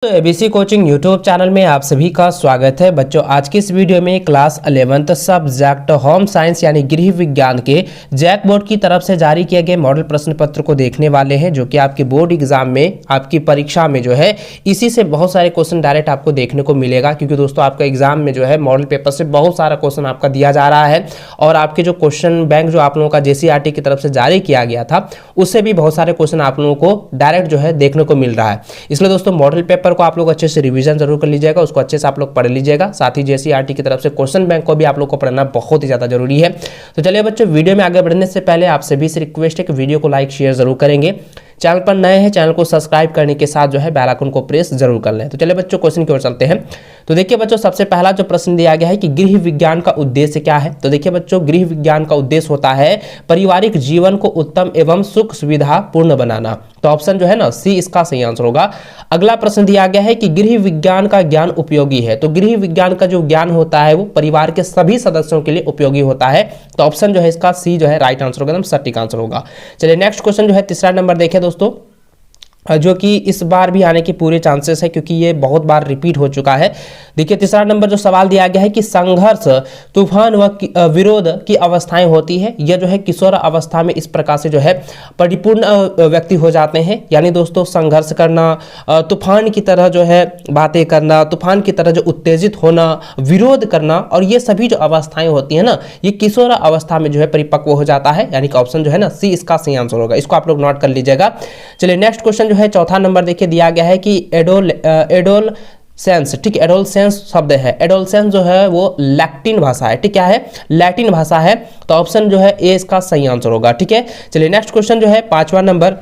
तो ABC coaching YouTube channel में आप सभी का स्वागत है। बच्चों, आज की इस वीडियो में class 11th subject home science यानी गृह विज्ञान के जैक बोर्ड की तरफ से जारी किए गए मॉडल प्रश्न पत्र को देखने वाले हैं, जो कि आपके बोर्ड एग्जाम में आपकी परीक्षा में जो है इसी से बहुत सारे क्वेश्चन डायरेक्ट आपको देखने को मिलेगा। क्योंकि दोस्तों आपका एग्जाम में जो है मॉडल पेपर से बहुत सारा क्वेश्चन आपका दिया जा रहा है और आपके जो क्वेश्चन बैंक जो आप लोगों का JCRT की तरफ से जारी किया गया था उससे भी बहुत सारे क्वेश्चन आप लोगों को डायरेक्ट जो है देखने को मिल रहा है। इसलिए दोस्तों मॉडल पेपर को आप लोग अच्छे से रिवीजन जरूर कर लीजिएगा, उसको अच्छे से आप लोग पढ़ लीजिएगा। साथ ही JCRT की तरफ से क्वेश्चन बैंक को भी आप लोग को पढ़ना बहुत ही ज्यादा जरूरी है। तो चलिए बच्चों, वीडियो में आगे बढ़ने से पहले आप सभी से रिक्वेस्ट है कि वीडियो को लाइक शेयर जरूर करेंगे। चैनल पर नए हैं, चैनल को सब्सक्राइब करने के साथ जो है बेल आइकन को प्रेस जरूर कर लें। तो चलिए बच्चों, क्वेश्चन की ओर चलते हैं। तो देखिए बच्चों, सबसे पहला जो प्रश्न दिया गया है कि गृह विज्ञान का उद्देश्य क्या है। तो देखिए बच्चों, गृह विज्ञान का उद्देश्य होता है पारिवारिक जीवन को उत्तम एवं सुख सुविधा पूर्ण बनाना। तो ऑप्शन जो है ना सी इसका सही आंसर होगा। अगला प्रश्न दिया गया है कि गृह विज्ञान का ज्ञान उपयोगी है। तो गृह विज्ञान का जो ज्ञान होता है वो परिवार के सभी सदस्यों के लिए उपयोगी होता है। तो ऑप्शन जो है इसका सी जो है राइट आंसर होगा, एकदम सटीक आंसर होगा। चलिए नेक्स्ट क्वेश्चन जो है तीसरा नंबर देखें दोस्तों, जो कि इस बार भी आने के पूरे चांसेस है क्योंकि ये बहुत बार रिपीट हो चुका है। देखिए तीसरा नंबर जो सवाल दिया गया है कि संघर्ष, तूफान व विरोध की अवस्थाएं होती है। यह जो है किशोर अवस्था में इस प्रकार से जो है परिपूर्ण व्यक्ति हो जाते हैं। यानी दोस्तों संघर्ष करना, तूफान की तरह जो है बातें करना, तूफान की तरह जो उत्तेजित होना, विरोध करना, और ये सभी जो अवस्थाएं होती है ना, ये किशोर अवस्था में जो है परिपक्व हो जाता है। यानी कि ऑप्शन जो है ना सी इसका सही आंसर होगा। इसको आप लोग नोट कर लीजिएगा। चलिए नेक्स्ट क्वेश्चन जो है चौथा नंबर देखिए दिया गया है कि एडोलसेंस, ठीक है, एडोलसेंस शब्द है। एडोलसेंस जो है वो लैटिन भाषा है, ठीक, क्या है, लैटिन भाषा है। तो ऑप्शन जो है ए इसका सही आंसर होगा, ठीक है। चलिए नेक्स्ट क्वेश्चन जो है पांचवा नंबर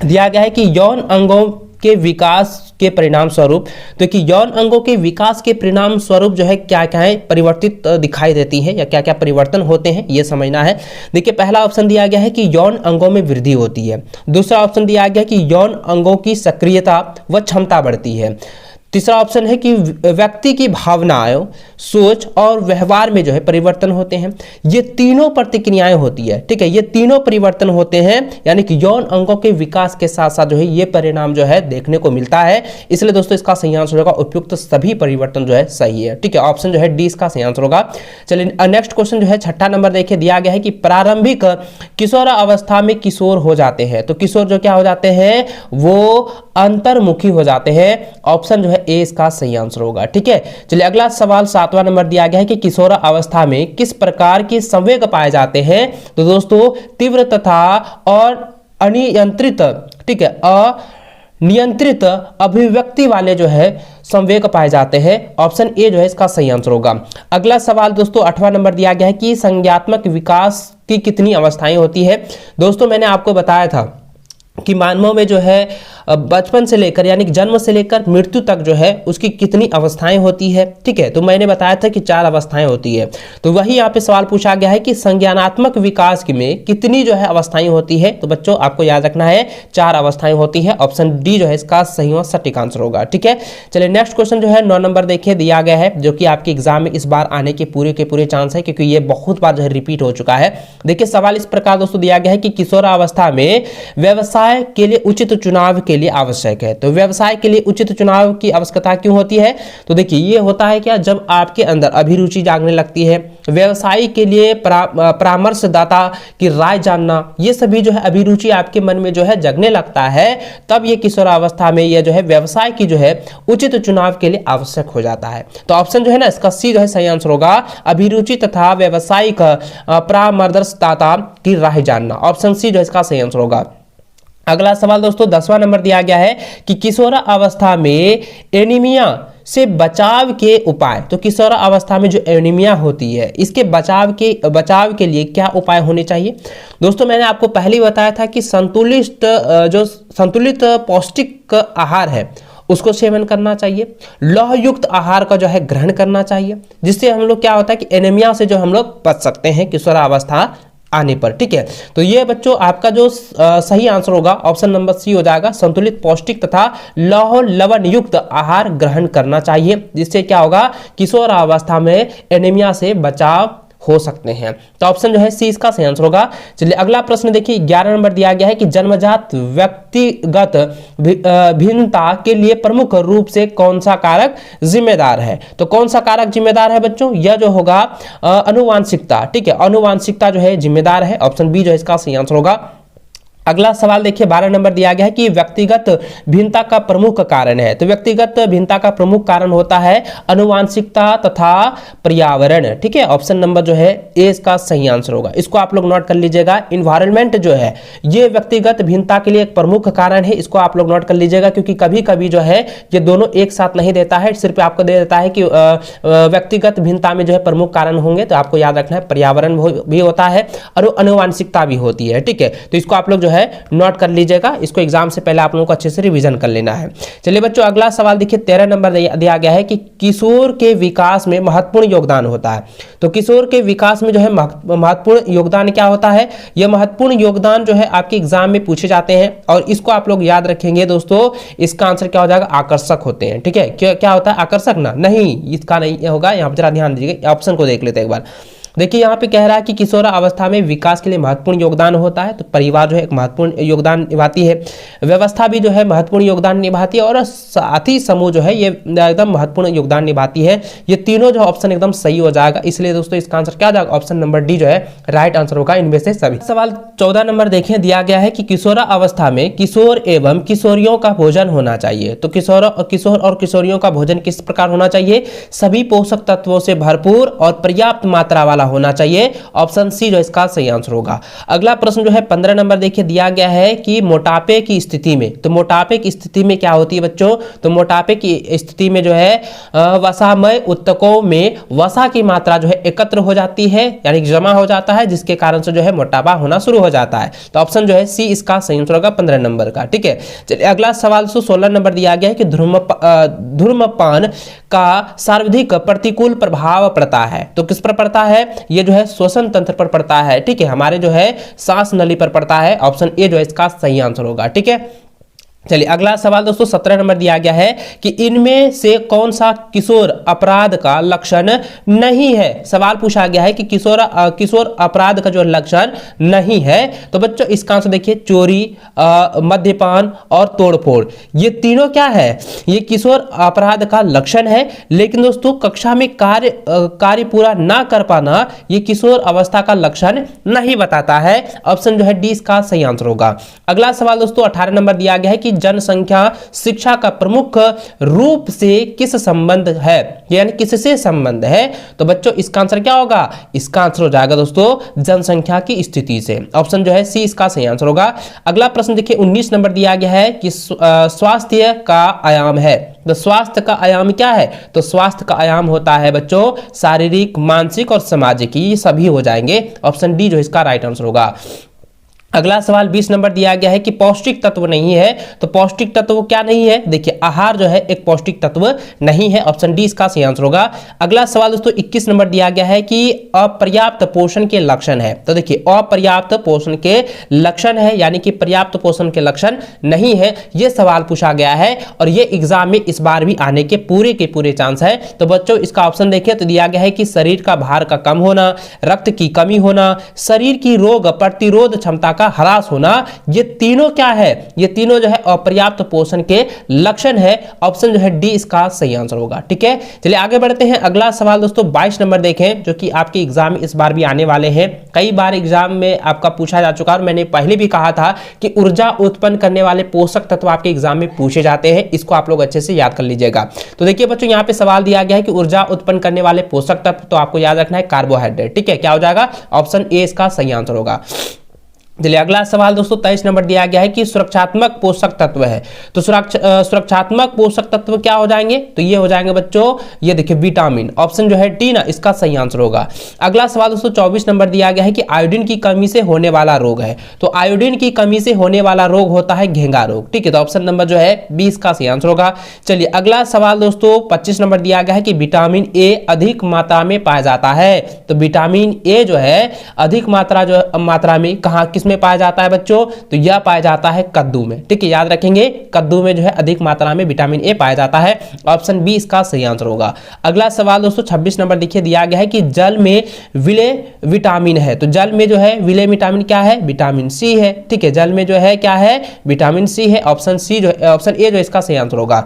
दिया गया है कि यौन अंगों के विकास के परिणाम स्वरूप, तो कि यौन अंगों के विकास के परिणाम स्वरूप जो है क्या क्या है परिवर्तित दिखाई देती है या क्या क्या परिवर्तन होते हैं, ये समझना है। देखिए पहला ऑप्शन दिया गया है कि यौन अंगों में वृद्धि होती है। दूसरा ऑप्शन दिया गया कि यौन अंगों की सक्रियता व क्षमता बढ़ती है। तीसरा ऑप्शन है कि व्यक्ति की भावनाएं, सोच और व्यवहार में जो है परिवर्तन होते हैं। ये तीनों प्रतिक्रियाएं होती है, ठीक है, ये तीनों परिवर्तन होते हैं। यानी कि यौन अंगों के विकास के साथ साथ जो है ये परिणाम जो है देखने को मिलता है। इसलिए दोस्तों इसका सही आंसर होगा उपयुक्त सभी परिवर्तन जो है सही है, ठीक है, ऑप्शन जो है डी इसका सही आंसर होगा। चलिए नेक्स्ट क्वेश्चन जो है छठा नंबर देखिए दिया गया है कि प्रारंभिक किशोर अवस्था में किशोर हो जाते हैं। तो किशोर जो क्या हो जाते हैं, वो अंतर्मुखी हो जाते हैं। ऑप्शन जो है ए इसका सही आंसर होगा, ठीक है। चलिए अगला सवाल सातवां नंबर दिया गया है कि किशोर अवस्था में किस प्रकार के संवेग पाए जाते हैं। तो दोस्तों तीव्र तथा और अनियंत्रित, ठीक है, अनियंत्रित अभिव्यक्ति वाले जो है संवेग पाए जाते हैं। ऑप्शन ए जो है इसका सही आंसर होगा। अगला सवाल दोस्तों आठवां नंबर दिया गया है कि संज्ञात्मक विकास की कितनी अवस्थाएं होती है। दोस्तों मैंने आपको बताया था कि मानव में जो है बचपन से लेकर यानी कि जन्म से लेकर मृत्यु तक जो है उसकी कितनी अवस्थाएं होती है, ठीक है। तो मैंने बताया था कि 4 अवस्थाएं होती है। तो वही यहाँ पे सवाल पूछा गया है कि संज्ञानात्मक विकास में कितनी जो है अवस्थाएं होती है। तो बच्चों आपको याद रखना है 4 अवस्थाएं होती है। ऑप्शन डी जो है इसका सही और सटीक आंसर होगा, ठीक है। चलिए नेक्स्ट क्वेश्चन जो है 9 नंबर देखिए दिया गया है, जो कि आपके एग्जाम में इस बार आने के पूरे चांस है क्योंकि ये बहुत बार जो है रिपीट हो चुका है। देखिए सवाल इस प्रकार दोस्तों दिया गया है कि किशोरावस्था में व्यवसाय के लिए उचित चुनाव के लिए आवश्यक है। तो व्यवसाय के लिए उचित चुनाव की आवश्यकता क्यों होती है। तो देखिए ये होता है क्या, जब आपके अंदर अभिरुचि जागने लगती है, व्यवसाय के लिए परामर्शदाता की राय जानना, ये सभी जो है अभिरुचि आपके मन में जो है जगने लगता है, तब ये किशोरावस्था में ये जो है व्यवसाय की जो है उचित चुनाव के लिए आवश्यक हो जाता है। तो ऑप्शन जो है ना इसका सी जो है सही आंसर होगा, अभिरुचि तथा व्यवसायिक परामर्शदाता की राय जानना। ऑप्शन सी जो है इसका सही आंसर होगा। अगला सवाल दोस्तों 10वां नंबर दिया गया है कि किशोर अवस्था में एनीमिया से बचाव के उपाय। तो किशोर अवस्था में जो एनीमिया होती है इसके बचाव के लिए क्या उपाय होने चाहिए। दोस्तों मैंने आपको पहले ही बताया था कि संतुलित पौष्टिक आहार है उसको सेवन करना चाहिए, लौह युक्त आहार का जो है ग्रहण करना चाहिए, जिससे हम लोग क्या होता है कि एनीमिया से जो हम लोग बच सकते हैं किशोरावस्था आने पर, ठीक है। तो ये बच्चों आपका जो सही आंसर होगा ऑप्शन नंबर सी हो जाएगा, संतुलित पौष्टिक तथा लौह लवण युक्त आहार ग्रहण करना चाहिए, जिससे क्या होगा किशोरावस्था में एनीमिया से बचाव हो सकते हैं। तो ऑप्शन जो है सी इसका सही आंसर होगा। चलिए अगला प्रश्न देखिए 11 नंबर दिया गया है कि जन्मजात व्यक्तिगत भिन्नता के लिए प्रमुख रूप से कौन सा कारक जिम्मेदार है। तो कौन सा कारक जिम्मेदार है बच्चों, यह जो होगा अनुवांशिकता। ठीक है, अनुवांशिकता जो है जिम्मेदार है। ऑप्शन बी जो है इसका सही आंसर होगा। अगला सवाल देखिए 12 नंबर दिया गया है कि व्यक्तिगत भिन्नता का प्रमुख कारण है। तो व्यक्तिगत भिन्नता का प्रमुख कारण होता है अनुवांशिकता तथा पर्यावरण। ठीक है, ऑप्शन नंबर जो है ए इसका सही आंसर होगा। इसको आप लोग नोट कर लीजिएगा। इन्वायरमेंट जो है ये व्यक्तिगत भिन्नता के लिए एक प्रमुख कारण है, इसको आप लोग नोट कर लीजिएगा, क्योंकि कभी कभी जो है ये दोनों एक साथ नहीं देता है, सिर्फ आपको दे देता है कि व्यक्तिगत भिन्नता में जो है प्रमुख कारण होंगे। तो आपको याद रखना है पर्यावरण भी होता है और अनुवांशिकता भी होती है। ठीक है, तो इसको आप लोग जो है नोट कर लीजिएगा। इसको एग्जाम से पहले आप लोगों को अच्छे से रिवीजन कर लेना है। चलिए बच्चों अगला सवाल देखिए 13 नंबर दिया गया है कि किशोर के विकास में महत्वपूर्ण योगदान होता है। तो किशोर के विकास में जो है महत्वपूर्ण योगदान क्या होता है, यह महत्वपूर्ण योगदान जो है आपके एग्जाम में पूछे जाते हैं और इसको आप लोग याद रखेंगे दोस्तों। इसका आंसर क्या हो जाएगा, आकर्षक होते हैं। ठीक है, क्या होता है आकर्षक ना, नहीं इसका नहीं होगा। यहाँ पर जरा ध्यान दीजिए, ऑप्शन को देख लेते हैं एक बार। देखिए यहाँ पे कह रहा है कि किशोर अवस्था में विकास के लिए महत्वपूर्ण योगदान होता है। तो परिवार जो है एक महत्वपूर्ण योगदान निभाती है, व्यवस्था भी जो है महत्वपूर्ण योगदान निभाती है और साथी समूह जो है ये एकदम महत्वपूर्ण योगदान निभाती है। ये तीनों जो ऑप्शन एकदम सही हो जाएगा। इसलिए दोस्तों इसका आंसर क्या जाएगा, ऑप्शन नंबर डी जो है राइट आंसर होगा इनमें से सभी। सवाल 14 नंबर देखें, दिया गया है कि किशोरा अवस्था में किशोर एवं किशोरियों का भोजन होना चाहिए। तो किशोर और किशोरियों का भोजन किस प्रकार होना चाहिए, सभी पोषक तत्वों से भरपूर और पर्याप्त मात्रा वाला होना चाहिए। ऑप्शन सी जो इसका सही आंसर होगा। अगला प्रश्न जो है 15 नंबर देखिए दिया गया है कि मोटापे की स्थिति में, तो मोटापे की स्थिति में क्या होती है बच्चों, तो मोटापे की स्थिति में जो है वसामय उत्तकों में वसा की मात्रा जो है एकत्र हो जाती है, यानी जमा हो जाता है, जिसके कारण से जो है मोटापा होना शुरू हो जाता है। तो ऑप्शन जो है सी इसका सही आंसर होगा 15 नंबर का। ठीक है, चलिए अगला सवाल 16 नंबर दिया गया है कि धूम्रपान का सर्वाधिक प्रतिकूल प्रभाव पड़ता है। तो किस पर पड़ता है, ये जो है श्वसन तंत्र पर पड़ता है। ठीक है, हमारे जो है सांस नली पर पड़ता है। ऑप्शन ए जो है इसका सही आंसर होगा। ठीक है, चलिए अगला सवाल दोस्तों 17 नंबर दिया गया है कि इनमें से कौन सा किशोर अपराध का लक्षण नहीं है। सवाल पूछा गया है कि किशोर अपराध का जो लक्षण नहीं है। तो बच्चों इसका आंसर देखिए चोरी, मद्यपान और तोड़फोड़, ये तीनों क्या है, ये किशोर अपराध का लक्षण है। लेकिन दोस्तों कक्षा में कार्य पूरा ना कर पाना ये किशोर अवस्था का लक्षण नहीं बताता है। ऑप्शन जो है डी इसका सही आंसर होगा। अगला सवाल दोस्तों 18 नंबर दिया गया है कि जनसंख्या शिक्षा का प्रमुख रूप से किस संबंध है, यानी किससे संबंध है। तो बच्चों इसका आंसर क्या होगा, इसका आंसर हो जाएगा दोस्तों जनसंख्या की स्थिति से। ऑप्शन जो है सी इसका सही आंसर होगा। अगला प्रश्न देखिए 19 नंबर दिया गया है कि स्वास्थ्य का आयाम है। तो स्वास्थ्य का आयाम क्या है, तो स्वास्थ्य का आयाम होता है बच्चों शारीरिक, मानसिक और सामाजिक, ये सभी हो जाएंगे। ऑप्शन डी जो इसका राइट आंसर होगा। अगला सवाल 20 नंबर दिया गया है कि पौष्टिक तत्व नहीं है। तो पौष्टिक तत्व क्या नहीं है, देखिए आहार जो है एक पौष्टिक तत्व नहीं है। ऑप्शन डी इसका सही आंसर होगा। अगला सवाल दोस्तों 21 नंबर दिया गया है कि अपर्याप्त पोषण के लक्षण है। तो देखिए अपर्याप्त पोषण के लक्षण है, यानी कि पर्याप्त पोषण के लक्षण नहीं है, ये सवाल पूछा गया है और ये एग्जाम में इस बार भी आने के पूरे चांस है। तो बच्चों इसका ऑप्शन देखिए तो दिया गया है कि शरीर का भार का कम होना, रक्त की कमी होना, शरीर की रोग प्रतिरोध क्षमता का ह्रास होना, ये तीनों क्या है, ये तीनों जो है अपर्याप्त पोषण के लक्षण है। ऑप्शन जो है डी इसका सही आंसर होगा। ठीक है, चलिए आगे बढ़ते हैं। अगला सवाल दोस्तों 22 नंबर देखें, जो कि आपके एग्जाम में इस बार भी आने वाले हैं। कई बार एग्जाम में आपका पूछा जा चुका है और मैंने पहले भी कहा था कि ऊर्जा उत्पन्न करने वाले पोषक तत्व आपके एग्जाम में पूछे जाते हैं। इसको आप लोग अच्छे से याद कर लीजिएगा। तो देखिए बच्चों यहाँ पे सवाल दिया गया है कि ऊर्जा उत्पन्न करने वाले पोषक तत्व, तो आपको याद रखना है कार्बोहाइड्रेट। ठीक है, क्या हो जाएगा, ऑप्शन ए इसका सही आंसर होगा। चलिए अगला सवाल दोस्तों 23 नंबर दिया गया है कि सुरक्षात्मक पोषक तत्व है। तो सुरक्षात्मक पोषक तत्व क्या हो जाएंगे, तो ये हो जाएंगे बच्चों, ये देखिए विटामिन। ऑप्शन जो है डी ना इसका सही आंसर होगा। अगला सवाल दोस्तों 24 नंबर दिया गया है कि आयोडीन की कमी से होने वाला रोग है। तो आयोडीन की कमी से होने वाला रोग होता है घेंगा रोग। ठीक है, तो ऑप्शन नंबर जो है 20 का सही आंसर होगा। चलिए अगला सवाल दोस्तों 25 नंबर दिया गया है कि विटामिन ए अधिक मात्रा में पाया जाता है। तो विटामिन ए जो है अधिक मात्रा में कहां किसमें में पाया जाता है बच्चों? तो यह पाया जाता है कद्दू में। ठीक है, याद रखेंगे कद्दू में जो है अधिक मात्रा में विटामिन ए पाया जाता है। ऑप्शन बी इसका सही आंसर होगा। अगला सवाल दोस्तों 26 नंबर देखिए, दिया गया है कि जल में विलेय विटामिन है। तो जल में जो है विलेय विटामिन क्या है? विटामिन सी है। ठीक है, जल में जो है क्या है? विटामिन सी है। ऑप्शन सी जो ऑप्शन ए जो इसका सही आंसर होगा।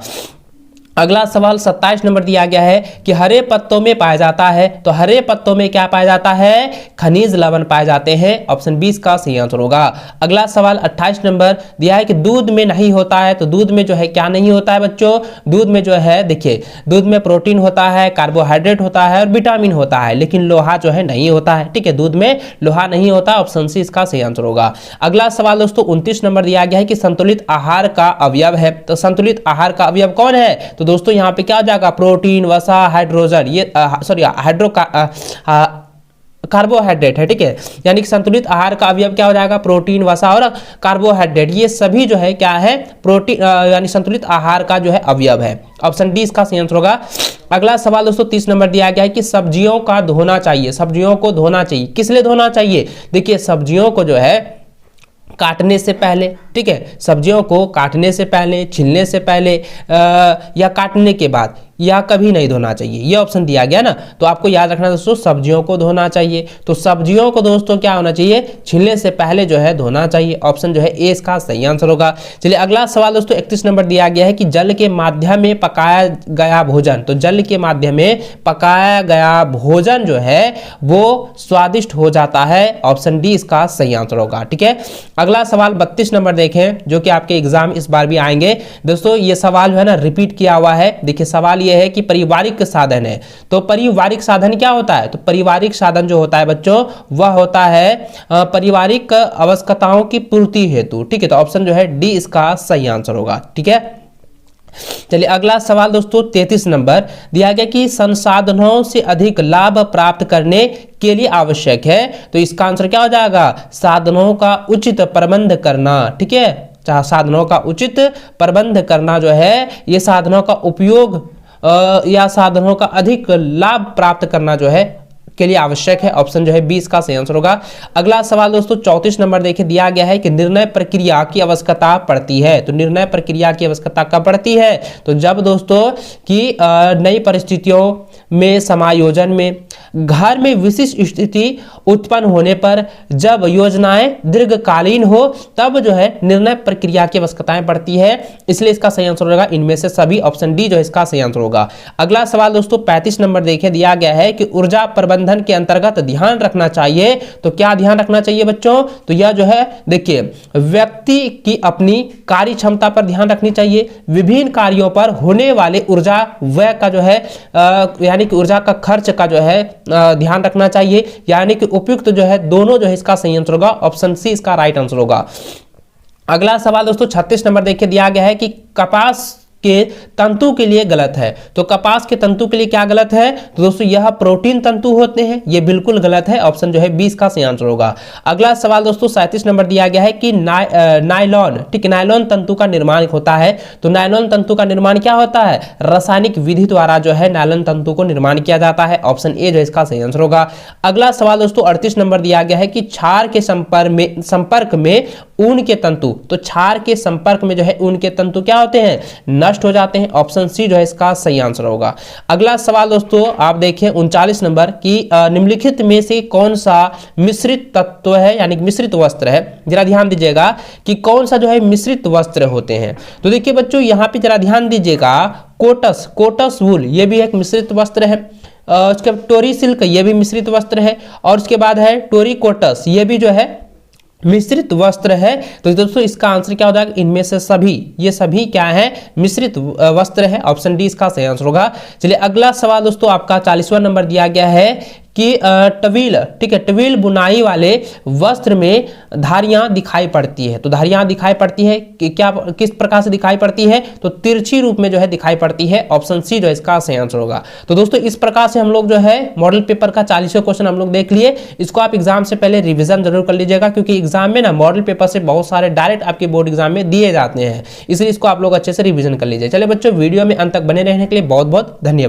अगला सवाल 27 नंबर दिया गया है कि हरे पत्तों में पाया जाता है। तो हरे पत्तों में क्या पाया जाता है? खनिज लवण पाए जाते हैं। ऑप्शन 20 का सही आंसर होगा। अगला सवाल 28 नंबर दिया है कि दूध में नहीं होता है। तो दूध में जो है क्या नहीं होता है बच्चों? दूध में जो है देखिए, दूध में प्रोटीन होता है, कार्बोहाइड्रेट होता है और विटामिन होता है, लेकिन लोहा जो है नहीं होता है। ठीक है, दूध में लोहा नहीं होता। ऑप्शन सी इसका सही आंसर होगा। अगला सवाल दोस्तों 29 नंबर दिया गया है कि संतुलित आहार का अवयव है। तो संतुलित आहार का अवयव कौन है? तो दोस्तों यहां पे क्या हो जाएगा? प्रोटीन, वसा, हाइड्रोजन, ये सॉरी हाइड्रो कार्बोहाइड्रेट है। ठीक है, यानी कि संतुलित आहार का अवयव क्या हो जाएगा? प्रोटीन, वसा और कार्बोहाइड्रेट, ये सभी जो है क्या है? प्रोटीन यानी संतुलित आहार का जो है अवयव है। ऑप्शन डी इसका सही आंसर होगा। अगला सवाल दोस्तों 30 नंबर दिया गया है कि सब्जियों का धोना चाहिए। सब्जियों को धोना चाहिए, किस लिए धोना चाहिए? देखिए, सब्जियों को जो है काटने से पहले, ठीक है, सब्जियों को काटने से पहले, छीलने से पहले या काटने के बाद, या कभी नहीं धोना चाहिए। ये ऑप्शन दिया गया ना, तो आपको याद रखना दोस्तों, सब्जियों को धोना चाहिए। तो सब्जियों को दोस्तों क्या होना चाहिए? छीलने से पहले जो है धोना चाहिए। ऑप्शन जो है ए इसका सही आंसर होगा। चलिए अगला सवाल दोस्तों 31 नंबर दिया गया है कि जल के माध्यम में पकाया गया भोजन। तो जल के माध्यम में पकाया गया भोजन जो है वो स्वादिष्ट हो जाता है। ऑप्शन डी इसका सही आंसर होगा। ठीक है, अगला सवाल 32 नंबर देखें, जो कि आपके एग्जाम इस बार भी आएंगे दोस्तों। ये सवाल जो है ना रिपीट किया हुआ है। देखिए सवाल यह है कि पारिवारिक साधन है। तो पारिवारिक साधन क्या होता है? तो पारिवारिक साधन जो होता है बच्चों, वह होता है पारिवारिक आवश्यकताओं की पूर्ति हेतु। ठीक है, तो ऑप्शन जो है डी इसका सही आंसर होगा। ठीक है, चलिए अगला सवाल दोस्तों 33 नंबर दिया गया कि संसाधनों से अधिक लाभ प्राप्त करने के लिए आवश्यक है। तो इसका आंसर क्या हो जाएगा? साधनों का उचित प्रबंध करना। ठीक है, साधनों का उचित प्रबंध करना जो है, ये साधनों का उपयोग या साधनों का अधिक लाभ प्राप्त करना जो है के लिए आवश्यक है। ऑप्शन जो है 20 का सही आंसर होगा। अगला सवाल दोस्तों 34 नंबर देखिए, दिया गया है कि निर्णय प्रक्रिया की आवश्यकता पड़ती है। तो निर्णय प्रक्रिया की आवश्यकता कब पड़ती है? तो जब दोस्तों कि नई परिस्थितियों में, समायोजन में, घर में विशिष्ट स्थिति उत्पन्न होने पर, जब योजनाएं दीर्घकालीन हो, तब जो है निर्णय प्रक्रिया की आवश्यकताएं पड़ती है। इसलिए इसका सही आंसर होगा इनमें से सभी। ऑप्शन डी जो है इसका सही आंसर होगा। अगला सवाल दोस्तों 35 नंबर देखिए, दिया गया है कि ऊर्जा प्रबंधन के अंतर्गत ध्यान रखना चाहिए। तो क्या ध्यान रखना चाहिए बच्चों? तो यह जो है देखिए, व्यक्ति की अपनी कार्य क्षमता पर ध्यान रखनी चाहिए। विभिन्न कार्यों पर होने वाले ऊर्जा व्यय का जो है यानी कि ऊर्जा का खर्च का जो है ध्यान रखना चाहिए। यानी कि उपयुक्त जो है दोनों जो है इसका सही आंसर होगा। ऑप्शन सी इसका राइट आंसर होगा। अगला सवाल दोस्तों 36 नंबर देखिए, दिया गया है कि कपास के तंतु के लिए गलत है। तो कपास के तंतु के लिए क्या गलत है? तो दोस्तों यह प्रोटीन तंतु होते हैं, ये बिल्कुल गलत है। ऑप्शन जो है 20 का सही आंसर होगा। अगला सवाल दोस्तों 37 नंबर दिया गया है कि नायलॉन, ठीक है, नायलॉन तंतु का निर्माण होता है। तो नायलॉन तंतु का निर्माण क्या होता है? रासायनिक विधि द्वारा जो है नायलॉन तंतु को निर्माण किया जाता है। ऑप्शन ए जो इसका सही आंसर होगा। अगला सवाल दोस्तों 38 नंबर दिया गया है कि क्षार के संपर्क में ऊन के तंतु, तो क्षार के संपर्क में जो है ऊन के तंतु क्या होते हैं? नष्ट हो जाते हैं। ऑप्शन सी जो है इसका सही आंसर होगा। अगला सवाल दोस्तों आप देखें 39 नंबर की निम्नलिखित में से कौन सा मिश्रित तत्व है, यानी मिश्रित वस्त्र है? जरा ध्यान दीजिएगा कि कौन सा जो है मिश्रित वस्त्र होते हैं। तो देखिए बच्चों यहां पे जरा ध्यान दीजिएगा, कोटस वूल ये भी एक मिश्रित वस्त्र है। उसके बाद टोरी सिल्क ये भी मिश्रित वस्त्र है। और उसके बाद है टोरी कोटस ये भी जो है मिश्रित वस्त्र है। तो दोस्तों इसका आंसर क्या हो जाएगा? इनमें से सभी, ये सभी क्या है? मिश्रित वस्त्र है। ऑप्शन डी इसका सही आंसर होगा। चलिए अगला सवाल दोस्तों आपका 40वां नंबर दिया गया है कि टवील, ठीक है, टवील बुनाई वाले वस्त्र में धारियां दिखाई पड़ती है। तो धारियां दिखाई पड़ती है कि क्या, किस प्रकार से दिखाई पड़ती है? तो तिरछी रूप में जो है दिखाई पड़ती है। ऑप्शन सी जो है इसका सही आंसर होगा। तो दोस्तों इस प्रकार से हम लोग जो है मॉडल पेपर का 40वां क्वेश्चन हम लोग देख लिए। इसको आप एग्जाम से पहले रिविजन जरूर कर लीजिएगा, क्योंकि एग्जाम में ना मॉडल पेपर से बहुत सारे डायरेक्ट आपके बोर्ड एग्जाम में दिए जाते हैं, इसलिए इसको आप लोग अच्छे से रिविजन कर लीजिए। चलिए बच्चों वीडियो में अंत तक बने रहने के लिए बहुत बहुत धन्यवाद।